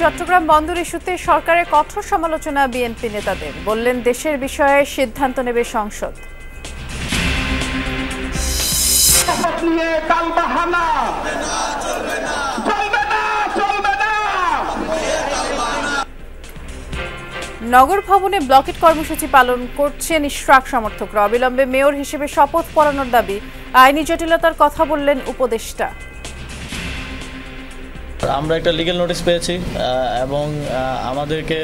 চট্টগ্রাম বন্দর ইস্যুতে সরকারের কঠোর সমালোচনা বিএনপি নেতাদের, বললেন দেশের বিষয়ে সিদ্ধান্ত নেবে সংসদ। নগর ভবনে ব্লকেট কর্মসূচি পালন করছেন ইশরাক সমর্থকরা। অবিলম্বে মেয়র হিসেবে শপথ পড়ানোর দাবি। আইনি জটিলতার কথা বললেন উপদেষ্টা। আমরা একটা লিগ্যাল নোটিশ পেয়েছি এবং আমাদেরকে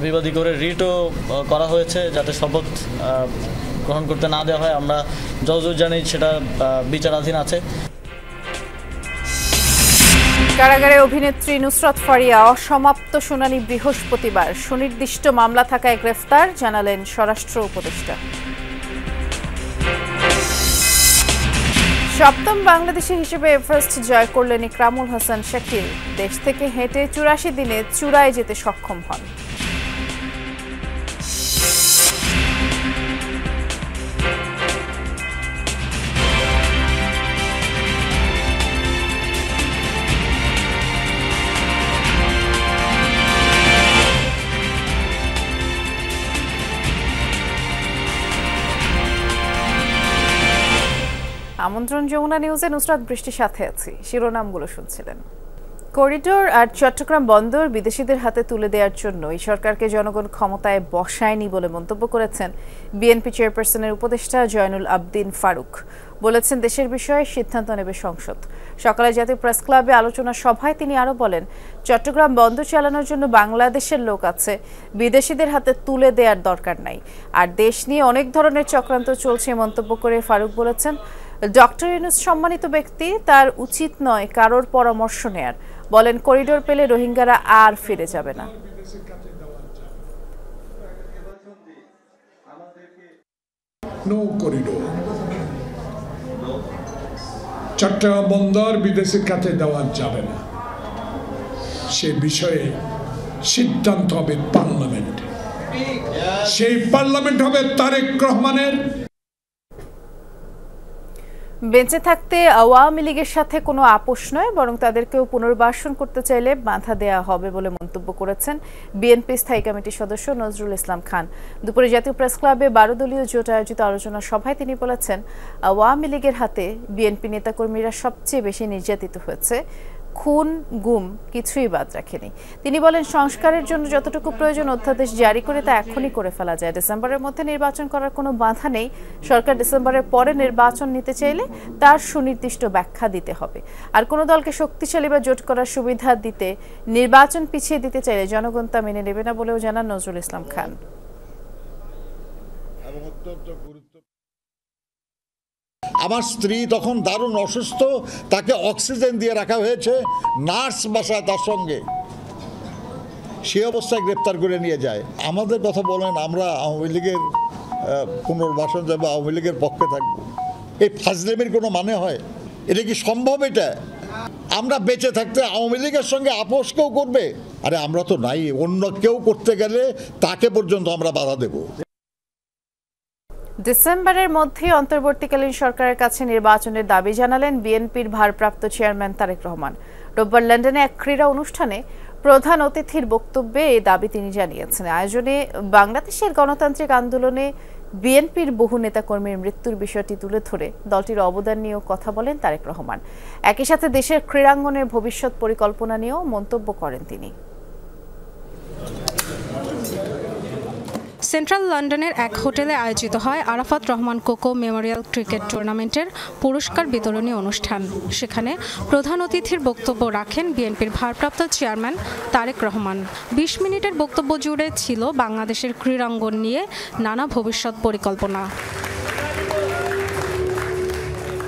বিবাদী করে রিটও করা হয়েছে যাতে শপথ গ্রহণ করতে না দেওয়া হয়। আমরা যতদূর জানি সেটা বিচারাধীন আছে। কারাগারে অভিনেত্রী নুসরাত ফারিয়া অসমাপ্ত শুনানি বৃহস্পতিবার। সুনির্দিষ্ট মামলা থাকায় গ্রেফতার, জানালেন স্বরাষ্ট্র উপদেষ্টা। সপ্তম বাংলাদেশি হিসেবে এভারেস্ট জয় করলেন ইকরামুল হাসান শাকিল। দেশ থেকে হেঁটে ৮৪ দিনে চূড়ায় যেতে সক্ষম হন। আমন্ত্রণ যমুনা নিউজে, নুসরাত বৃষ্টির সাথে আছি। শিরোনামগুলো শুনছিলেন। করিডোর আর চট্টগ্রাম বন্দর বিদেশিদের হাতে তুলে দেওয়ার জন্য এই সরকারকে জনগণ ক্ষমতায় বসায়নি বলে মন্তব্য করেছেন বিএনপি চেয়ারপারসনের উপদেষ্টা জয়নুল আবদিন ফারুক। বলেছেন দেশের বিষয়ে সিদ্ধান্ত নেবে সংসদ। সকালে জাতীয় প্রেস ক্লাবে আলোচনা সভায় তিনি আরও বলেন, চট্টগ্রাম বন্দর চালানোর জন্য বাংলাদেশের লোক আছে, বিদেশিদের হাতে তুলে দেওয়ার দরকার নাই। আর দেশ নিয়ে অনেক ধরনের চক্রান্ত চলছে মন্তব্য করে ফারুক বলেছেন, ডক্টর ইউনূস সম্মানিত ব্যক্তি, তার উচিত নয় কারোর পরামর্শ নেয়ার। বলেন করিডোর পেলে রোহিঙ্গারা আর ফিরে যাবে না। নো করিডোর, চট্টগ্রাম বন্দর বিদেশের কাছে দেওয়া যাবে না, সে বিষয়ে সিদ্ধান্ত হবে পার্লামেন্টে। সেই পার্লামেন্ট হবে তারেক রহমানের। বেঁচে থাকতে আওয়ামী লীগের সাথে কোনো আপোষ নয়, বরং তাদেরকেও পুনর্বাসন করতে চাইলে বাধা দেওয়া হবে বলে মন্তব্য করেছেন বিএনপি স্থায়ী কমিটির সদস্য নজরুল ইসলাম খান। দুপুরে জাতীয় প্রেস ক্লাবে 12 দলীয় জোট আয়োজিত আলোচনা সভায় তিনি বলেছেন, আওয়ামী লীগের হাতে বিএনপি নেতাকর্মীরা সবচেয়ে বেশি নির্যাতিত হয়েছে, খুন গুম কিছুই বাদ রাখেনি। তিনি বলেন, সংস্কারের জন্য যতটুকু প্রয়োজন অধ্যাদেশ জারি করে তা এখনই করে ফেলা যায়। ডিসেম্বরের মধ্যে নির্বাচন করার কোনো বাধা নেই। সরকার ডিসেম্বরের পরে নির্বাচন নিতে চাইলে তার সুনির্দিষ্ট ব্যাখ্যা দিতে হবে। আর কোনো দলকে শক্তিশালী বা জোট করার সুবিধা দিতে নির্বাচন পিছিয়ে দিতে চাইলে জনগণ তা মেনে নেবে না বলেও জানান নজরুল ইসলাম খান। আমার স্ত্রী তখন দারুণ অসুস্থ, তাকে অক্সিজেন দিয়ে রাখা হয়েছে, নার্স বাসায় তার সঙ্গে, সে অবস্থায় গ্রেপ্তার করে নিয়ে যায়। আমাদের কথা বলেন, আমরা আওয়ামী লীগের পুনর্বাসন যাবো, আওয়ামী লীগের পক্ষে থাকবো, এই ফাজলেমির কোনো মানে হয়? এটা কি সম্ভব? এটা আমরা বেঁচে থাকতে আওয়ামী লীগের সঙ্গে আপোষ কেউ করবে? আরে আমরা তো নাই, অন্য কেউ করতে গেলে তাকে পর্যন্ত আমরা বাধা দেব। ডিসেম্বরের মধ্যে অন্তর্বর্তীকালীন সরকারের কাছে নির্বাচনের দাবি জানালেন বিএনপির ভারপ্রাপ্ত চেয়ারম্যান তারেক রহমান। রোববার লন্ডনে এক ক্রীড়া অনুষ্ঠানে প্রধান অতিথির বক্তব্যে এই দাবি তিনি জানিয়েছেন। আয়োজনে বাংলাদেশের গণতান্ত্রিক আন্দোলনে বিএনপির বহু নেতাকর্মীর মৃত্যুর বিষয়টি তুলে ধরে দলটির অবদান নিয়েও কথা বলেন তারেক রহমান। একই সাথে দেশের ক্রীড়াঙ্গনের ভবিষ্যৎ পরিকল্পনা নিয়েও মন্তব্য করেন তিনি। সেন্ট্রাল লন্ডনের এক হোটেলে আয়োজিত হয় Arafat Rahman cocoa Memorial cricket টুর্নামেন্টের পুরস্কার বিতরণী অনুষ্ঠান। সেখানে প্রধান অতিথির বক্তব্য রাখেন বিএনপির ভারপ্রাপ্ত চেয়ারম্যান তারেক রহমান। 20 মিনিটের বক্তব্য জুড়ে ছিল বাংলাদেশের ক্রীড়াঙ্গন নিয়ে নানা ভবিষ্যৎ পরিকল্পনা।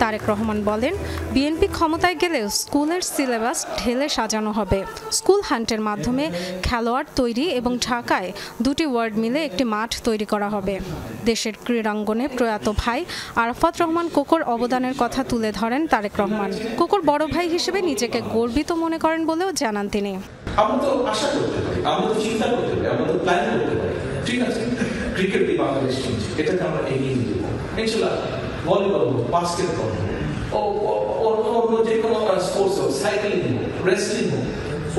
তারেক রহমান বলেন, বিএনপি ক্ষমতায় গেলে স্কুলের সিলেবাস ঢেলে সাজানো হবে। স্কুল হান্টের মাধ্যমে খেলোয়াড় তৈরি এবং ঢাকায় 2টি ওয়ার্ড মিলে একটি মাঠ তৈরি করা হবে। দেশের ক্রীড়াঙ্গনে প্রয়াত ভাই আরাফাত রহমান কোকোর অবদানের কথা তুলে ধরেন তারেক রহমান। কোকোর বড় ভাই হিসেবে নিজেকে গর্বিত মনে করেন বলেও জানান তিনি। আমরা তো আশা করতে পারি, আমরা তো চিন্তা করতে পারি, আমরা তো প্ল্যান করতে পারি, ঠিক আছে, ক্রিকেট বাংলাদেশ টিম এটাকে আমরা এগিয়ে নিয়ে যাবো ইনশাআল্লাহ। ভলিবল হোক, বাস্কেটবল হোক, অন্য যে কোনো স্পোর্টস হোক, সাইক্লিং হোক, রেসলিং হোক,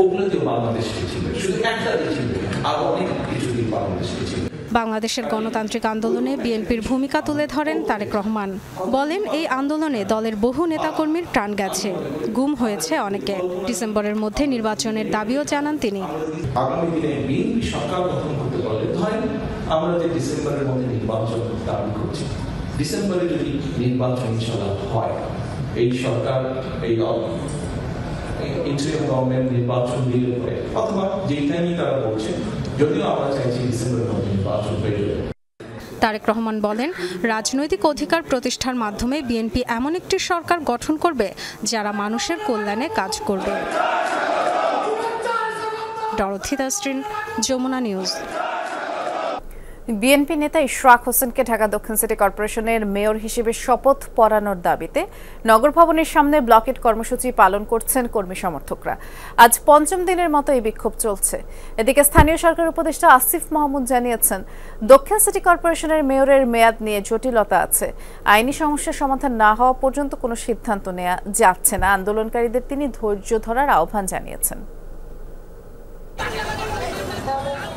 ওগুলোতেও বাংলাদেশকে ছিল, শুধু একটা ছিল, আরো অনেক কিছু দিয়ে বাংলাদেশকে ছিল। বাংলাদেশের গণতান্ত্রিক আন্দোলনে বিএনপির ভূমিকা তুলে ধরেন তারেক রহমান। বলেন, এই আন্দোলনে দলের বহু নেতাকর্মীর প্রাণ গেছে, গুম হয়েছে অনেকে। ডিসেম্বরের মধ্যে নির্বাচনের দাবিও জানান তিনি। আগামী দিনে বিএনপি সরকার গঠন করতে পারলে, ধরেন আমরা যে ডিসেম্বরের মধ্যে নির্বাচন দাবি করছি, ডিসেম্বরে যদি নির্বাচন ইনশাআল্লাহ হয়, এই সরকার এই ইন্টারিম গভর্নমেন্ট নির্বাচন দিলে পরে, অথবা যেই টাইমে তারা বলছে, যদিও আমরা চাইছি ডিসেম্বরের মধ্যে নির্বাচন হয়ে যাবে। তারেক রহমান বলেন, রাজনৈতিক অধিকার প্রতিষ্ঠার মাধ্যমে বিএনপি এমন একটি সরকার গঠন করবে যারা মানুষের কল্যাণে কাজ করবে। Dorothy Dasrin, Jamuna News. BNP নেতা ইশরাক হোসেনকে ঢাকা দক্ষিণ সিটি কর্পোরেশনের মেয়র হিসেবে শপথ পড়ানোর দাবিতে নগর ভবনের সামনে ব্লকেট কর্মসূচি পালন করছেন কর্মী সমর্থকরা। আজ পঞ্চম দিনের মতো এই বিক্ষোভ চলছে। এদিকে স্থানীয় সরকার উপদেষ্টা আসিফ মাহমুদ জানিয়েছেন, দক্ষিণ সিটি কর্পোরেশনের মেয়রের মেয়াদ নিয়ে জটিলতা আছে। আইনি সমস্যার সমাধান না হওয়া পর্যন্ত কোনো সিদ্ধান্ত নেওয়া যাচ্ছে না। আন্দোলনকারীদের তিনি ধৈর্য ধরার আহ্বান জানিয়েছেন।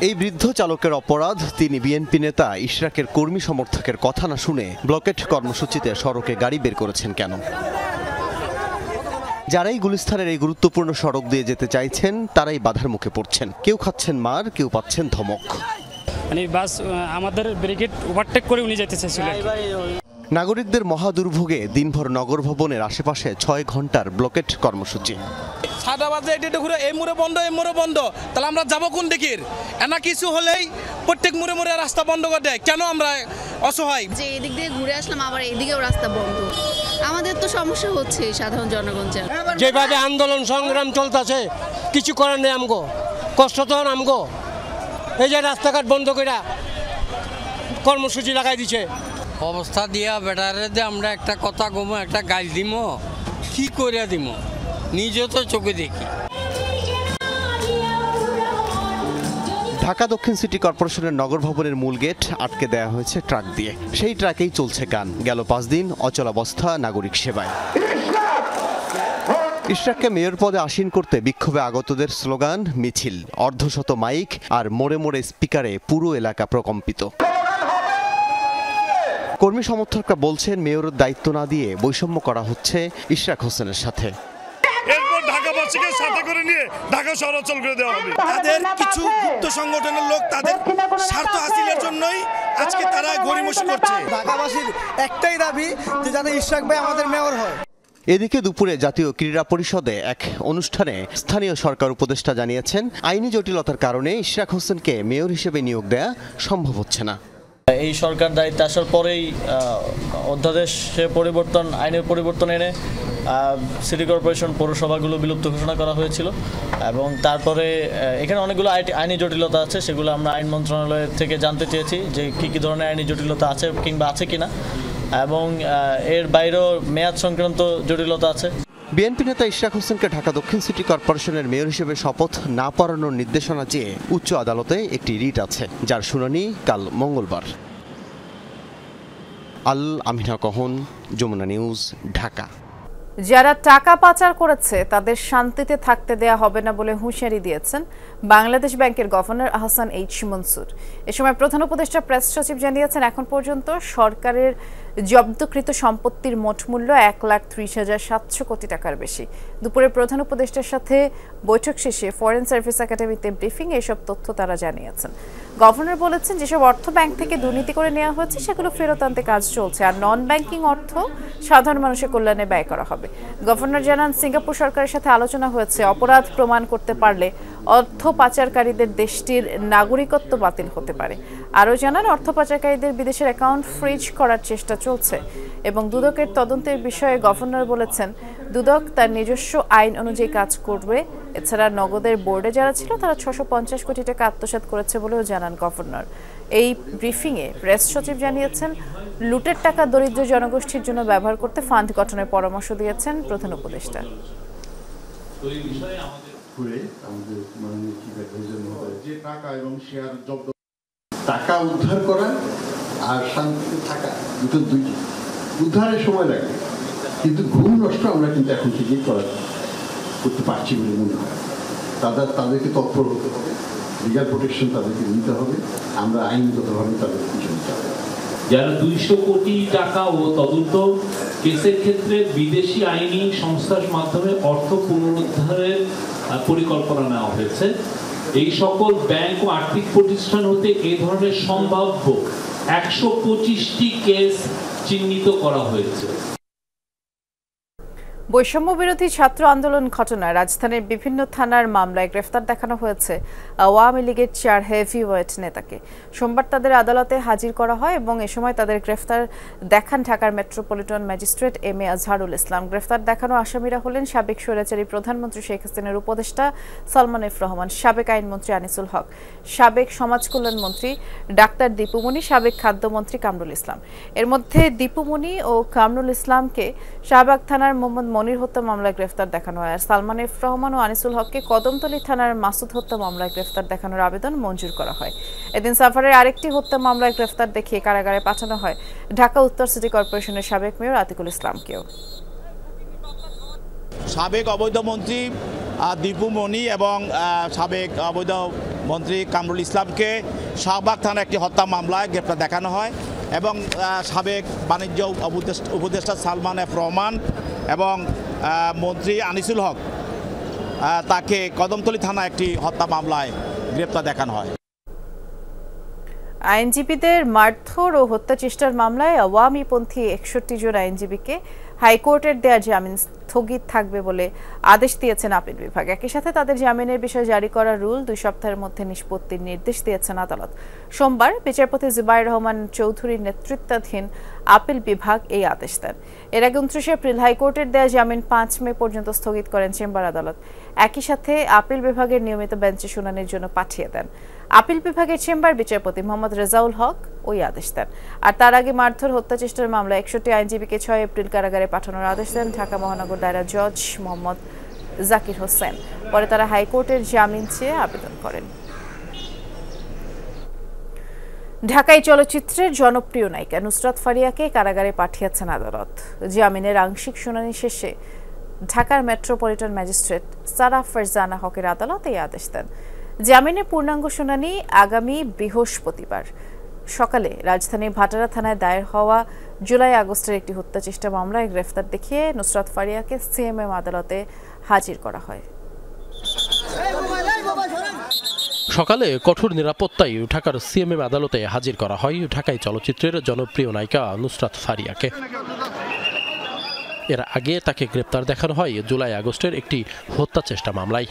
এই বৃদ্ধ চালকের অপরাধ, তিনি বিএনপি নেতা ইশরাকের কর্মী সমর্থকের কথা না শুনে ব্লকেট কর্মসূচিতে সড়কে গাড়ি বের করেছেন কেন? যারাই গুলিস্তানের এই গুরুত্বপূর্ণ সড়ক দিয়ে যেতে চাইছেন তারাই বাধার মুখে পড়ছেন। কেউ খাচ্ছেন মার, কেউ পাচ্ছেন ধমক। মানে বাস আমাদের ব্রিগেড ওভারটেক করে উনি যেতে চাইছিলেন। নাগরিকদের মহা দুর্ভোগে দিনভর নগর ভবনের আশেপাশে 6 ঘন্টার ব্লকেট কর্মসূচি। সাদা বাজে এটা ঘুরে এই মোড়ে বন্ধ, এই মোড়ে বন্ধ, তাহলে আমরা যাবো কোন দিকের? এনা কিছু হলেই প্রত্যেক মোড়ে মোড়ে রাস্তা বন্ধ করে দেয়। কেন আমরা অসহায়? যে এদিক দিয়ে ঘুরে আসলাম, আবার এদিকেও রাস্তা বন্ধ। আমাদের তো সমস্যা হচ্ছে সাধারণ জনগণ। যেভাবে আন্দোলন সংগ্রাম চলতেছে, কিছু করার নেই, আমগো কষ্ট তো আমগো। এই যে রাস্তাঘাট বন্ধ করে কর্মসূচি লাগাই দিছে। অবস্থা দিয়া বেটারে যে আমরা একটা কথা গমো, একটা গাল দিব, কি করে দিব, নিজে তো চোখে দেখি। ঢাকা দক্ষিণ সিটি কর্পোরেশনের নগর ভবনের মূল গেট আটকে দেওয়া হয়েছে ট্রাক দিয়ে। সেই ট্রাকেই চলছে গান। গেল 5 দিন অচলাবস্থা নাগরিক সেবায়। ইশরাককে মেয়র পদে আসীন করতে বিক্ষোভে আগতদের স্লোগান, মিছিল, অর্ধশত মাইক আর মোড়ে মোড়ে স্পিকারে পুরো এলাকা প্রকম্পিত। কর্মী সমর্থকরা বলছেন, মেয়রের দায়িত্ব না দিয়ে বৈষম্য করা হচ্ছে ইশরাক হোসেনের সাথে। এরপর ঢাকাবাসীকে সাথে করে নিয়ে ঢাকা শহর অচল করে দেওয়া হবে। তাদের কিছু গুপ্ত সংগঠনের লোক তাদের স্বার্থ হাসিলের জন্যই আজকে তারা গড়িমসি করছে। ঢাকাবাসীর একটাই দাবি যে যাতে ইশরাক ভাই আমাদের মেয়র হয়। এদিকে দুপুরে জাতীয় ক্রীড়া পরিষদে এক অনুষ্ঠানে স্থানীয় সরকার উপদেষ্টা জানিয়েছেন, আইনি জটিলতার কারণে ইশরাক হোসেনকে মেয়র হিসেবে নিয়োগ দেয়া সম্ভব হচ্ছে না। এই সরকার দায়িত্বে আসার পরেই অধ্যাদেশে পরিবর্তন, আইনের পরিবর্তন এনে সিটি কর্পোরেশন পৌরসভাগুলো বিলুপ্ত ঘোষণা করা হয়েছিল এবং তারপরে এখানে অনেকগুলো আইনি জটিলতা আছে, সেগুলো আমরা আইন মন্ত্রণালয় থেকে জানতে চেয়েছি যে কী ধরনের আইনি জটিলতা আছে কিংবা আছে কিনা, এবং এর বাইরেও মেয়াদ সংক্রান্ত জটিলতা আছে। বিএনপি নেতা ইশরাক হোসেনকে ঢাকা দক্ষিণ সিটি কর্পোরেশনের মেয়র হিসেবে শপথ না পড়ানোর নির্দেশনা চেয়ে উচ্চ আদালতে একটি রিট আছে, যার শুনানি কাল মঙ্গলবার। আল আমিনা কহন, যমুনা নিউজ, ঢাকা। যারা টাকা পাচার করেছে তাদের শান্তিতে থাকতে দেয়া হবে না বলে হুঁশিয়ারি দিয়েছেন বাংলাদেশ ব্যাংকের গভর্নর আহসান এইচ মনসুর। এ সময় প্রধান উপদেষ্টা প্রেস সচিব জানিয়েছেন, এখন পর্যন্ত সরকারের জব্দকৃত সম্পত্তির মোট মূল্য 1,30,700 কোটি টাকার বেশি। দুপুরে প্রধান উপদেষ্টার সাথে বৈঠক শেষে ফরেন সার্ভিস একাডেমিতে ব্রিফিং এসব তথ্য তারা জানিয়েছেন। গভর্নর বলেছেন, যেসব অর্থ ব্যাংক থেকে দুর্নীতি করে নেওয়া হয়েছে সেগুলো ফেরত আনতে কাজ চলছে, আর নন ব্যাংকিং অর্থ সাধারণ মানুষের কল্যাণে ব্যয় করা হবে। গভর্নর জানান, সিঙ্গাপুর সরকারের সাথে আলোচনা হয়েছে, অপরাধ প্রমাণ করতে পারলে অর্থ পাচারকারীদের দেশটির নাগরিকত্ব বাতিল হতে পারে। আরও জানান, অর্থ পাচারকারীদের বিদেশের অ্যাকাউন্ট ফ্রিজ করার চেষ্টা চলছে এবং দুদকের তদন্তের বিষয়ে গভর্নর বলেছেন, দুদক তার নিজস্ব আইন অনুযায়ী কাজ করবে। এছাড়া নগদের বোর্ডে যারা ছিল তারা 650 কোটি টাকা আত্মসাৎ করেছে বলেও জানান গভর্নর। এই ব্রিফিংয়ে প্রেস সচিব জানিয়েছেন, লুটের টাকা দরিদ্র জনগোষ্ঠীর জন্য ব্যবহার করতে ফান্ড গঠনের পরামর্শ দিয়েছেন প্রধান উপদেষ্টা। টাকা উদ্ধার করা আর শান্তিতে থাকা দুই উদ্ধারের সময় লাগে, কিন্তু ঘুম নষ্ট আমরা কিন্তু এখন থেকেই করতে পারছি বলে মনে হয়। তাদেরকে তৎপর হতে হবে, লিগাল প্রোটেকশন তাদেরকে নিতে হবে, আমরা আইনগতভাবে তাদের পিছনে যাব। যারা 200 কোটি টাকা ও তদন্ত কেসের ক্ষেত্রে বিদেশি আইনি সংস্থার মাধ্যমে অর্থ পুনরুদ্ধারের পরিকল্পনা নেওয়া হয়েছে, এই সকল ব্যাংক ও আর্থিক প্রতিষ্ঠান হতে এই ধরনের সম্ভাব্য 125টি কেস চিহ্নিত করা হয়েছে। বৈষম্য বিরোধী ছাত্র আন্দোলন ঘটনায় রাজধানীর বিভিন্ন থানার মামলায় গ্রেফতার দেখানো হয়েছে আওয়ামী লীগের 4 হেভিওয়েট নেতাকে। সোমবার তাদের আদালতে হাজির করা হয় এবং এ সময় তাদের গ্রেফতার দেখান ঢাকার metropolitan magistrate M A Azharul Islam. গ্রেফতার দেখানো আসামিরা হলেন সাবেক স্বৈরাচারী প্রধানমন্ত্রী শেখ হাসিনার উপদেষ্টা সালমান এফ রহমান, সাবেক আইনমন্ত্রী আনিসুল হক, সাবেক সমাজ কল্যাণ মন্ত্রী ডাক্তার দীপুমণি, সাবেক খাদ্যমন্ত্রী কামরুল ইসলাম। এর মধ্যে দীপুমণি ও কামরুল ইসলামকে শাহবাগ থানার মোহাম্মদ মনির হত্যা মামলায় গ্রেফতার দেখানো হয়, আর সালমান এফ রহমান ও আনিসুল হককে কদমতলী থানার মাসুদ হত্যা মামলায় গ্রেফতার দেখানোর আবেদন মঞ্জুর করা হয়। এদিন সাফারের আরেকটি হত্যা মামলায় গ্রেফতার দেখিয়ে কারাগারে পাঠানো হয় ঢাকা উত্তর সিটি কর্পোরেশনের সাবেক মেয়র আতিকুল ইসলামকেও। সাবেক অবৈধ মন্ত্রী দীপুমণি এবং সাবেক অবৈধ মন্ত্রী কামরুল ইসলামকে শাহবাগ থানার একটি হত্যা মামলায় গ্রেফতার দেখানো হয় এবং সাবেক বাণিজ্য উপদেষ্টা সালমান এফ রহমান এবং মন্ত্রী আনিসুল হক তাকে কদমতলী থানা একটি হত্যা মামলায় গ্রেফতার দেখানো হয়। আইনজীবীদের মারধর ও হত্যা চেষ্টার মামলায় আওয়ামীপন্থী 61 জন আইনজীবীকে হাইকোর্টের দেয়া জামিন স্থগিত থাকবে বলে আদেশ দিয়েছেন আপিল বিভাগ। একই সাথে তাদের জামিনের বিষয়ে জারি করা রুল 2 সপ্তাহের মধ্যে নিষ্পত্তির নির্দেশ দিয়েছেন আদালত। সোমবার বিচারপতি জুবাইর রহমান চৌধুরীর নেতৃত্বাধীন আপিল বিভাগ এই আদেশ দেন। এর আগে 29 এপ্রিল হাইকোর্টের দেয়া জামিন 5 মে পর্যন্ত স্থগিত করেন চেম্বার আদালত। একই সাথে আপিল বিভাগের নিয়মিত বেঞ্চে শুনানির জন্য পাঠিয়ে দেন। আপিল বিভাগের চেম্বার বিচারপতি মোহাম্মদ রেজাউল হক ওই আদেশ দেন। আর তার আগে মারধর হত্যা চেষ্টার মামলায় 61 আইনজীবীকে 6 এপ্রিল কারাগারে পাঠানোর আদেশ দেন ঢাকা মহানগর দায়রা জজ মোহাম্মদ জাকির হোসেন। পরে তারা হাইকোর্টের জামিন চেয়ে আবেদন করেন। ঢাকাই চলচ্চিত্রের জনপ্রিয় নায়িকা নুসরাত ফারিয়াকে কারাগারে পাঠিয়েছেন আদালত। জামিনের আংশিক শুনানি শেষে ঢাকার মেট্রোপলিটন ম্যাজিস্ট্রেট সারা ফারজানা হকের আদালত এই আদেশ দেন। জামিনের পূর্ণাঙ্গ শুনানি আগামী বৃহস্পতিবার সকালে রাজধানীর ভাটারা থানায় দায়ের হওয়া জুলাই আগস্টের একটি হত্যা চেষ্টা মামলায় গ্রেফতার দেখিয়ে নুসরাত ফারিয়াকে সিএমএম আদালতে হাজির করা হয়। সকালে কঠোর নিরাপত্তায় ঢাকার সিএমএম আদালতে হাজির করা হয় ঢাকাই চলচ্চিত্রের জনপ্রিয় নায়িকা নুসরাত ফারিয়াকে। এর আগে তাকে গ্রেপ্তার দেখানো হয় জুলাই আগস্টের একটি হত্যা চেষ্টা মামলায়।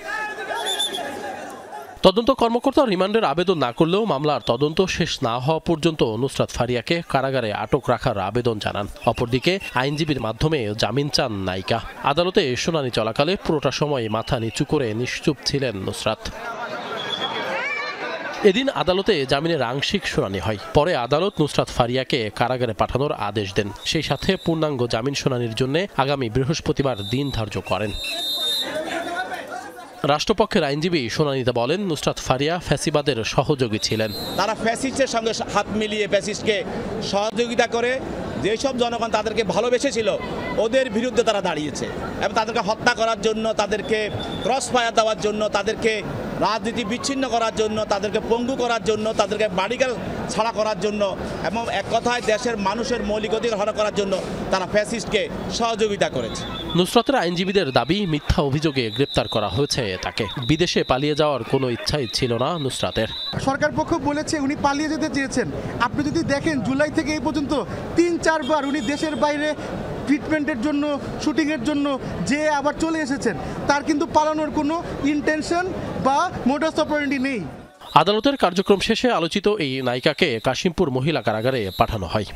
তদন্ত কর্মকর্তা রিমান্ডের আবেদন না করলেও মামলার তদন্ত শেষ না হওয়া পর্যন্ত নুসরাত ফারিয়াকে কারাগারে আটক রাখার আবেদন জানান। অপরদিকে আইনজীবীর মাধ্যমে জামিন চান নায়িকা। আদালতে শুনানি চলাকালে পুরোটা সময় মাথা নিচু করে নিশ্চুপ ছিলেন নুসরাত। এদিন আদালতে জামিনের আংশিক শুনানি হয়। পরে আদালত নুসরাত ফারিয়াকে কারাগারে পাঠানোর আদেশ দেন। সেই সাথে পূর্ণাঙ্গ জামিন শুনানির জন্য আগামী বৃহস্পতিবার দিন ধার্য করেন। রাষ্ট্রপক্ষের আইনজীবী শুনানিতে বলেন, নুসরাত ফারিয়া ফ্যাসিবাদের সহযোগী ছিলেন। তারা ফ্যাসিস্টের সঙ্গে হাত মিলিয়ে ফ্যাসিস্টকে সহযোগিতা করে যেসব জনগণ তাদেরকে ভালোবেসেছিল ওদের বিরুদ্ধে তারা দাঁড়িয়েছে এবং তাদেরকে হত্যা করার জন্য, তাদেরকে ক্রস ফায়ার দেওয়ার জন্য, তাদেরকে রাজনীতি বিচ্ছিন্ন করার জন্য, তাদেরকে পঙ্গু করার জন্য, তাদেরকে বাড়িঘর ছাড়া করার জন্য এবং এক কথায় দেশের মানুষের মৌলিক অধিকার হরণ করার জন্য তারা ফ্যাসিস্টকে সহযোগিতা করেছে। নুসরাতের আইনজীবীদের দাবি, মিথ্যা অভিযোগে গ্রেপ্তার করা হয়েছে তাকে। বিদেশে পালিয়ে যাওয়ার কোনো ইচ্ছাই ছিল না নুসরাতের। সরকার পক্ষ বলেছে উনি পালিয়ে যেতে চেয়েছেন। আপনি যদি দেখেন জুলাই থেকে এই পর্যন্ত 3-4 বার উনি দেশের বাইরে ট্রিটমেন্টের জন্য, শুটিংয়ের জন্য যে আবার চলে এসেছেন, তার কিন্তু পালানোর কোনো ইন্টেনশন বা মোডাস অপারেন্ডি নেই। আদালতের কার্যক্রম শেষে আলোচিত এই নায়িকাকে কাশিমপুর মহিলা কারাগারে পাঠানো হয়।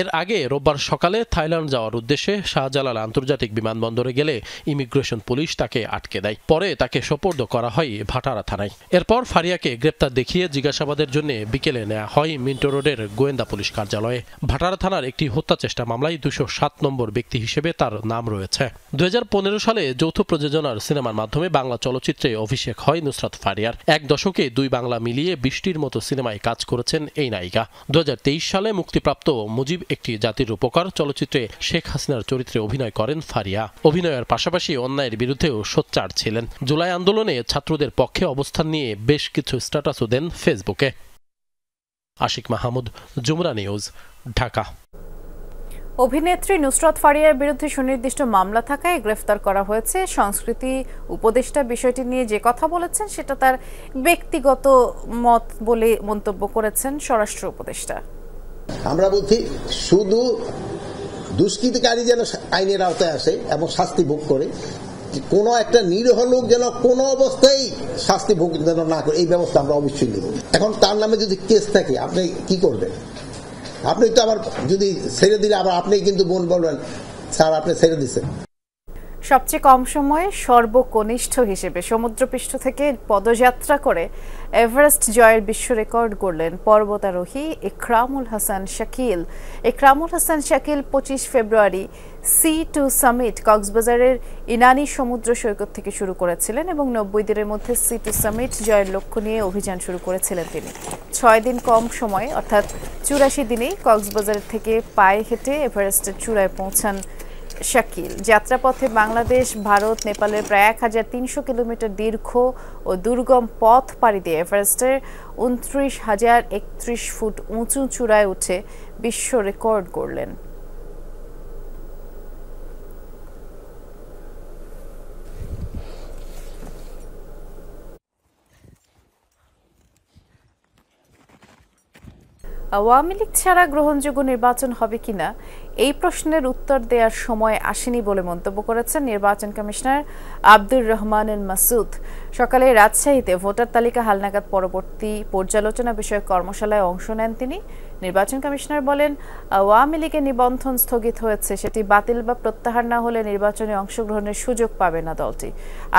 এর আগে রোববার সকালে থাইল্যান্ড যাওয়ার উদ্দেশ্যে শাহজালাল আন্তর্জাতিক বিমানবন্দরে গেলে ইমিগ্রেশন পুলিশ তাকে আটকে দেয়। পরে তাকে সোপর্দ করা হয় ভাটারা থানায়। এরপর ফারিয়াকে গ্রেপ্তার দেখিয়ে জিজ্ঞাসাবাদের জন্য বিকেলে নেওয়া হয় মিন্টো রোডের গোয়েন্দা পুলিশ কার্যালয়ে। ভাটারা থানার একটি হত্যা চেষ্টা মামলায় 207 নম্বর ব্যক্তি হিসেবে তার নাম রয়েছে। 2015 সালে যৌথ প্রযোজনার সিনেমার মাধ্যমে বাংলা চলচ্চিত্রে অভিষেক হয় নুসরাত ফারিয়ার। 1 দশকে 2 বাংলা মিলিয়ে 20টির মতো সিনেমায় কাজ করেছেন এই নায়িকা। 2023 সালে মুক্তিপ্রাপ্ত মুজিব একটি জাতির উপকার চলচ্চিত্রে শেখ হাসিনার চরিত্রে অভিনয় করেন ফারিয়া। অভিনয়ের পাশাপাশি অন্যায়ের বিরুদ্ধেও সোচ্চার ছিলেন। জুলাই আন্দোলনে ছাত্রদের পক্ষে অবস্থান নিয়ে বেশ কিছু স্ট্যাটাসও দেন ফেসবুকে। আশিক মাহমুদ, যমুনা নিউজ, ঢাকা। অভিনেত্রী নুসরাত ফারিয়ার বিরুদ্ধে সুনির্দিষ্ট মামলা থাকায় গ্রেফতার করা হয়েছে। সংস্কৃতি উপদেষ্টা বিষয়টি নিয়ে যে কথা বলেছেন সেটা তার ব্যক্তিগত মত বলে মন্তব্য করেছেন স্বরাষ্ট্র উপদেষ্টা। আমরা বলছি শুধু দুষ্কৃতিকারী যেন আইনের আওতায় আসে এবং শাস্তি ভোগ করে, কোনো একটা নিরীহ লোক যেন কোনো অবস্থায় শাস্তি ভোগ যেন না করে, এই ব্যবস্থা আমরা অবশ্যই নেব। এখন তার নামে যদি কেস থাকে আপনি কি করবেন? আপনি তো আবার যদি ছেড়ে দিলে আবার আপনি কিন্তু বলবেন স্যার আপনি ছেড়ে দিচ্ছেন। সবচেয়ে কম সময়ে সর্বকনিষ্ঠ হিসেবে সমুদ্রপৃষ্ঠ থেকে পদযাত্রা করে এভারেস্ট জয়ের বিশ্ব রেকর্ড গড়লেন পর্বতারোহী ইকরামুল হাসান শাকিল। ইকরামুল হাসান শাকিল 25 ফেব্রুয়ারি C2 সামিট কক্সবাজারের ইনানি সমুদ্র সৈকত থেকে শুরু করেছিলেন এবং 90 দিনের মধ্যে C2 সামিট জয়ের লক্ষ্য নিয়ে অভিযান শুরু করেছিলেন তিনি। 6 দিন কম সময়ে অর্থাৎ 84 দিনেই কক্সবাজার থেকে পায়ে হেঁটে এভারেস্টের চূড়ায় পৌঁছান শাকিল। যাত্রাপথে বাংলাদেশ, ভারত, নেপালের প্রায় 1300 কিলোমিটার দীর্ঘ ও দুর্গম পথ পাড়ি দিয়ে এভারেস্টের 29,031 ফুট উঁচু চূড়ায় উঠে বিশ্ব রেকর্ড গড়লেন। আওয়ামী লীগ ছাড়া গ্রহণযোগ্য নির্বাচন হবে কিনা এই প্রশ্নের উত্তর দেওয়ার সময় আসেনি বলে মন্তব্য করেছেন নির্বাচন কমিশনার আব্দুর রহমান এল মাসুদ। সকালে রাজশাহীতে ভোটার তালিকা হালনাগাদ পরবর্তী পর্যালোচনা বিষয়ক কর্মশালায় অংশ নেন তিনি। নির্বাচন কমিশনার বলেন, আওয়ামী লীগের নিবন্ধন স্থগিত হয়েছে, সেটি বাতিল বা প্রত্যাহার না হলে নির্বাচনে অংশগ্রহণের সুযোগ পাবে না দলটি।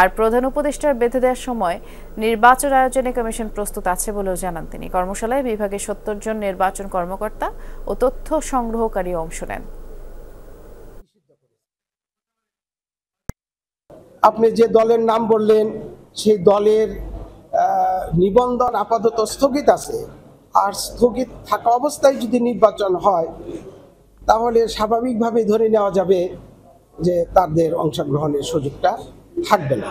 আর প্রধান উপদেষ্টার বেঁধে দেওয়ার সময় নির্বাচন আয়োজনে কমিশন প্রস্তুত আছে বলেও জানান তিনি। কর্মশালায় বিভাগের 70 জন নির্বাচন কর্মকর্তা ও তথ্য সংগ্রহকারী অংশ নেন। আপনি যে দলের নাম বললেন সেই দলের নিবন্ধন আপাতত স্থগিত আছে, আর স্থগিত থাকা অবস্থায় যদি নির্বাচন হয় তাহলে স্বাভাবিকভাবে ধরে নেওয়া যাবে যে তাদের অংশগ্রহণের সুযোগটা থাকবে না।